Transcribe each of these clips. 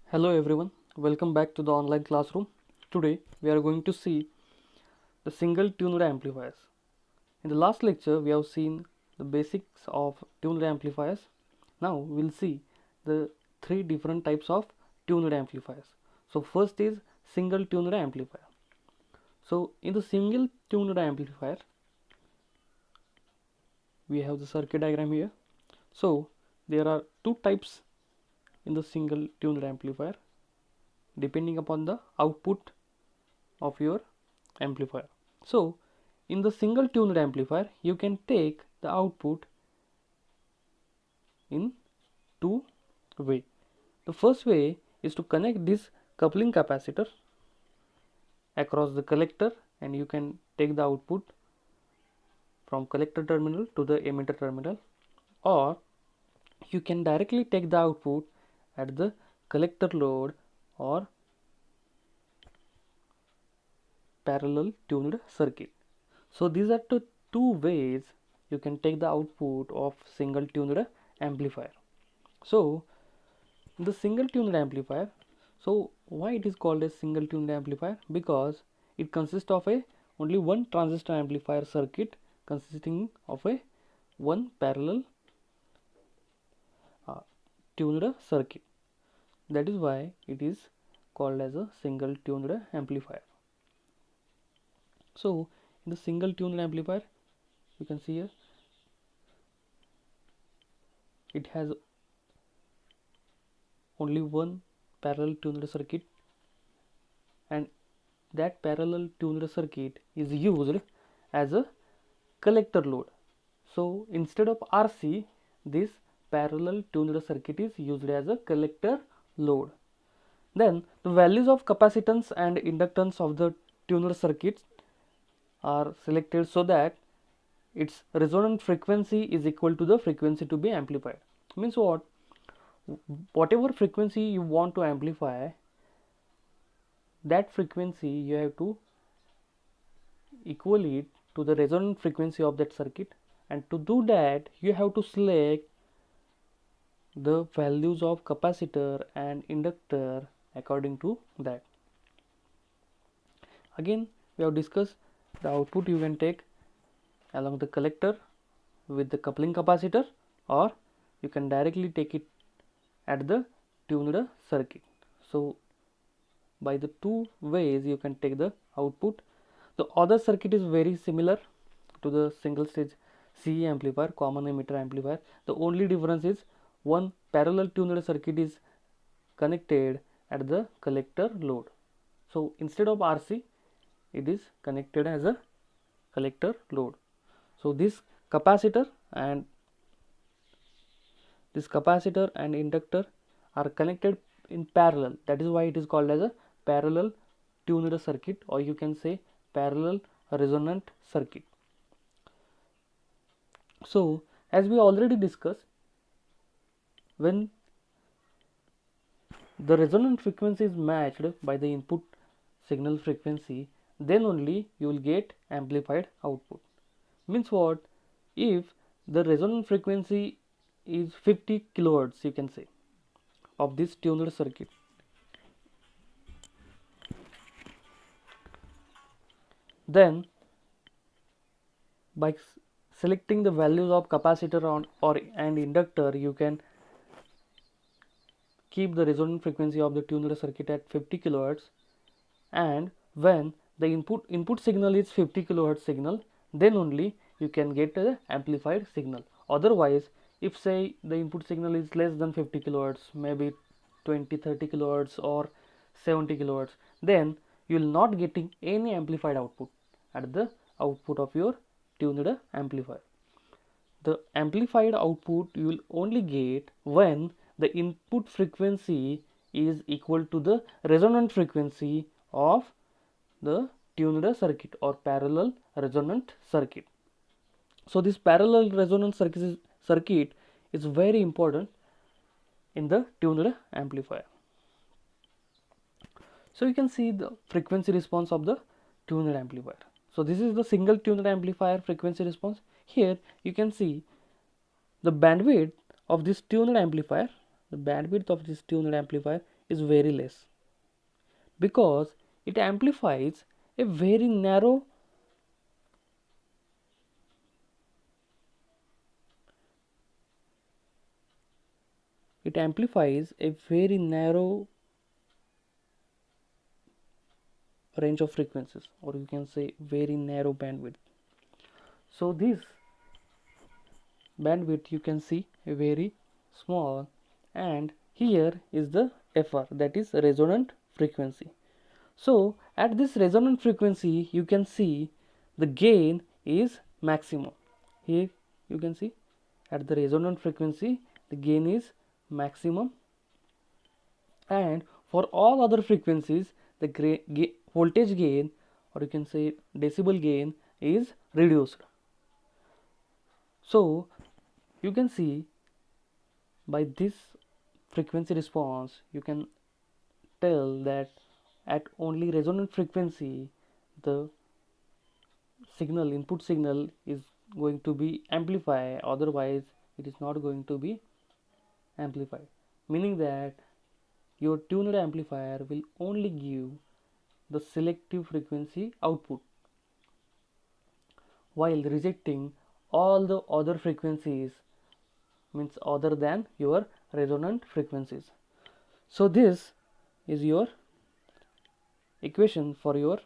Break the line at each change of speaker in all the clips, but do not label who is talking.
Hello everyone, welcome back to the online classroom. Today we are going to see the single tuned amplifiers. In the last lecture we have seen the basics of tuned amplifiers. Now we'll see the three different types of tuned amplifiers. So first is single tuned amplifier. So in the single tuned amplifier we have the circuit diagram here. So there are two types in the single tuned amplifier depending upon the output of your amplifier. So in the single tuned amplifier you can take the output in two way. The first way is to connect this coupling capacitor across the collector and you can take the output from collector terminal to the emitter terminal, or you can directly take the output at the collector load or parallel tuned circuit. So these are the two ways you can take the output of single tuned amplifier. So the single tuned amplifier, so why it is called a single tuned amplifier? Because it consists of a only one transistor amplifier circuit consisting of a one parallel uh, tuned circuit. That is why it is called as a single tuned amplifier. So in the single tuned amplifier you can see here it has only one parallel tuned circuit, and that parallel tuned circuit is used as a collector load. So instead of RC, this parallel tuned circuit is used as a collector load. Then the values of capacitance and inductance of the tuned circuits are selected so that its resonant frequency is equal to the frequency to be amplified. Means what? Whatever frequency you want to amplify, that frequency you have to equal it to the resonant frequency of that circuit, and to do that you have to select the values of capacitor and inductor according to that. Again we have discussed the output you can take along the collector with the coupling capacitor, or you can directly take it at the tuned circuit. So by the two ways you can take the output. The other circuit is very similar to the single stage CE amplifier, common emitter amplifier. The only difference is one parallel tuned circuit is connected at the collector load. So instead of RC, it is connected as a collector load. So this capacitor and inductor are connected in parallel. That is why it is called as a parallel tuned circuit, or you can say parallel resonant circuit. So as we already discussed, when the resonant frequency is matched by the input signal frequency, then only you will get amplified output. Means what? If the resonant frequency is 50 kilohertz, you can say, of this tuned circuit, then by selecting the values of capacitor and inductor, you can keep the resonant frequency of the tuned circuit at 50 kilohertz, and when the input signal is 50 kilohertz signal, then only you can get the amplified signal. Otherwise, if say the input signal is less than 50 kilohertz, maybe 20-30 kilohertz or 70 kilohertz, then you will not getting any amplified output at the output of your tuned amplifier. The amplified output you will only get when the input frequency is equal to the resonant frequency of the tuned circuit or parallel resonant circuit. So this parallel resonant circuit is very important in the tuned amplifier. So you can see the frequency response of the tuned amplifier. So this is the single tuned amplifier frequency response. Here you can see the bandwidth of this tuned amplifier. The bandwidth of this tuned amplifier is very less, because it amplifies a very narrow range of frequencies, or you can say very narrow bandwidth. So this bandwidth you can see very small, and here is the FR, that is resonant frequency. So at this resonant frequency you can see the gain is maximum. Here you can see at the resonant frequency the gain is maximum, and for all other frequencies the voltage gain, or you can say decibel gain, is reduced. So you can see by this frequency response you can tell that at only resonant frequency the input signal is going to be amplified, otherwise it is not going to be amplified, meaning that your tuned amplifier will only give the selective frequency output while rejecting all the other frequencies, means other than your resonant frequencies. So this is your equation for your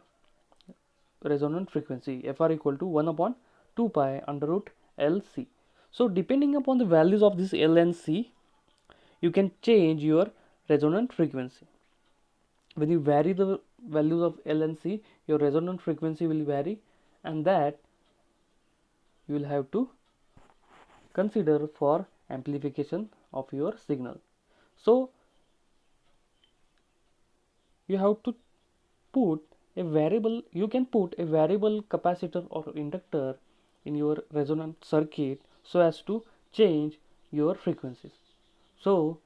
resonant frequency, Fr equal to 1 upon 2 pi under root LC. So depending upon the values of this L and C, you can change your resonant frequency. When you vary the values of L and C, your resonant frequency will vary, and that you will have to consider for amplification of your signal. So you have to put a variable, you can put a variable capacitor or inductor in your resonant circuit so as to change your frequencies. So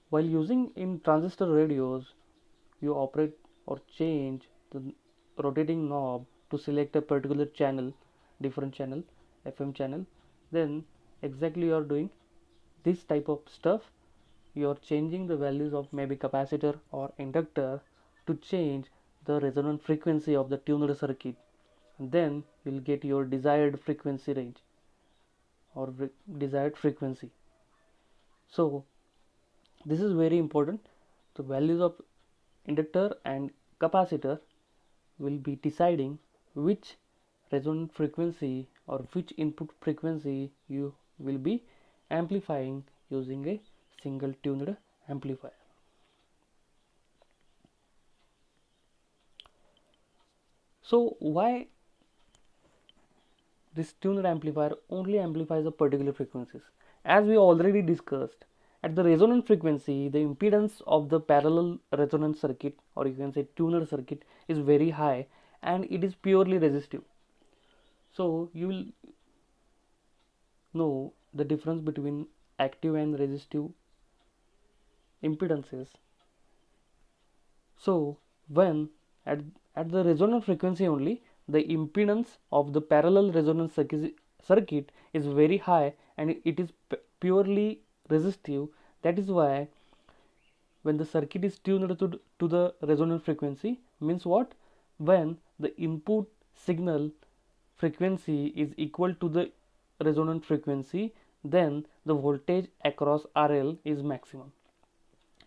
while using in transistor radios, you operate or change the rotating knob to select a particular channel, different channel, FM channel, then exactly you are doing this type of stuff. You are changing the values of maybe capacitor or inductor to change the resonant frequency of the tuned circuit, and then you will get your desired frequency range or desired frequency. So this is very important. The values of inductor and capacitor will be deciding which resonant frequency or which input frequency you will be amplifying using a single tuned amplifier. So why this tuned amplifier only amplifies the particular frequencies? As we already discussed, at the resonant frequency the impedance of the parallel resonant circuit, or you can say tuned circuit, is very high and it is purely resistive. So you will know the difference between active and resistive impedances. So when at, at the resonant frequency only, the impedance of the parallel resonant circuit is very high and it is purely resistive. That is why when the circuit is tuned to the resonant frequency, means what? When the input signal frequency is equal to the resonant frequency, then the voltage across RL is maximum.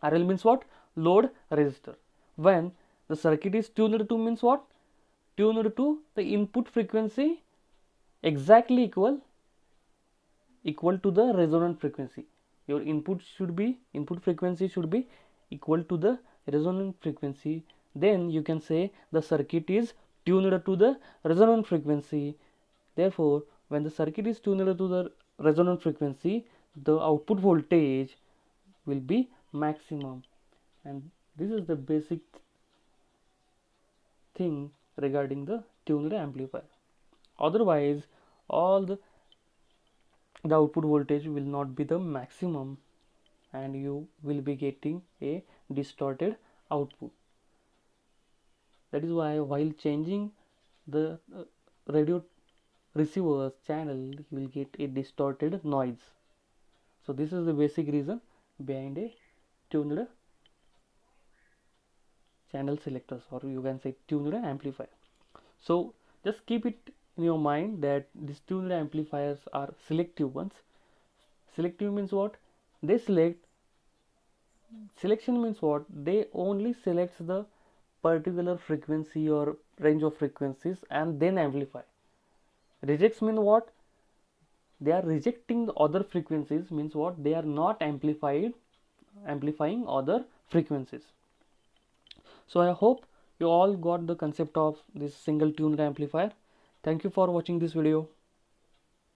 RL means what? Load resistor. When the circuit is tuned to, means what? Tuned to the input frequency exactly equal to the resonant frequency. Your input frequency should be equal to the resonant frequency. Then you can say the circuit is tuned to the resonant frequency. Therefore, when the circuit is tuned to the resonant frequency, the output voltage will be maximum, and this is the basic thing regarding the tuned amplifier. Otherwise, all the output voltage will not be the maximum and you will be getting a distorted output. That is why while changing the radio receiver's channel, you will get a distorted noise. So this is the basic reason behind a tuned channel selectors, or you can say tuned amplifier. So just keep it in your mind that these tuned amplifiers are selective ones. Selective means what? They select, selection means what? They only selects the particular frequency or range of frequencies and then amplify. Rejects mean what? They are rejecting the other frequencies, means what? They are not amplifying other frequencies. So I hope you all got the concept of this single tuned amplifier. Thank you for watching this video.